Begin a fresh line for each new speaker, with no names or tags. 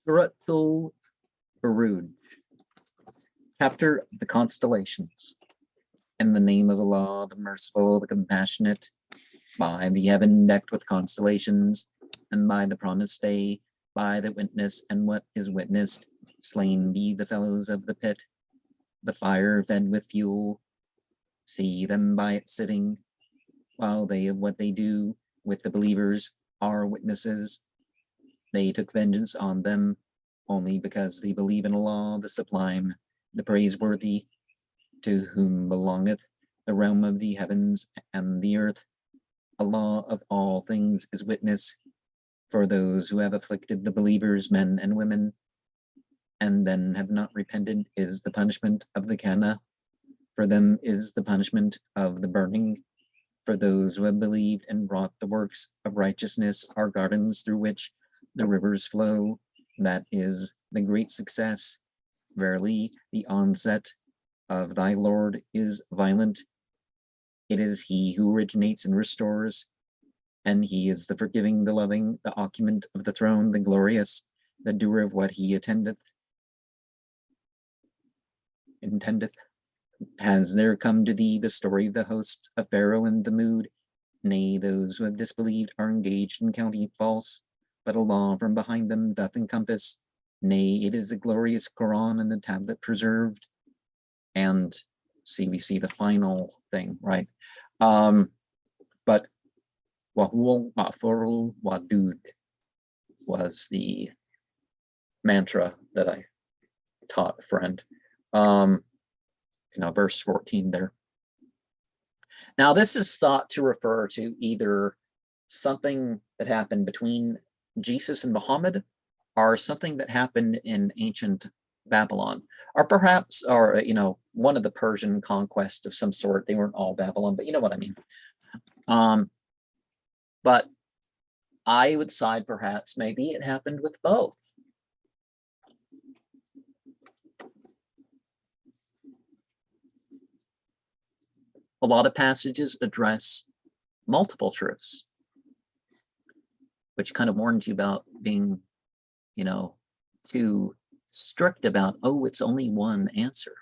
Suratul Baruj, chapter the Constellations. In the name of Allah, the Merciful, the Compassionate, by the heaven decked with constellations, and by the promised day, by the witness and what is witnessed, slain be the fellows of the pit, the fire fed with fuel. See them by it sitting, while they of what they do with the believers are witnesses. They took vengeance on them only because they believe in Allah, the sublime, the praiseworthy, to whom belongeth the realm of the heavens and the earth. Allah of all things is witness for those who have afflicted the believers, men and women, and then have not repented is the punishment of the Kana. For them is the punishment of the burning. For those who have believed and wrought the works of righteousness are gardens through which the rivers flow. That is the great success. Verily, the onset of thy Lord is violent. It is he who originates and restores, and he is the forgiving, the loving, the occupant of the throne, the glorious, the doer of what he intendeth. Has there come to thee the story of the hosts of Pharaoh and the mood? Nay, those who have disbelieved are engaged in counting false, but Allah from behind them doth encompass. Nay, it is a glorious Qur'an and the tablet preserved. And see, we see the final thing, right? But Wahuwal Ma'furul Wadud was the mantra that I taught a friend. Verse 14 there. Now, this is thought to refer to either something that happened between Jesus and Muhammad, or something that happened in ancient Babylon, or perhaps, one of the Persian conquests of some sort. They weren't all Babylon, but you know what I mean. But I would side perhaps maybe it happened with both. A lot of passages address multiple truths, which kind of warns you about being, too strict about, oh, it's only one answer.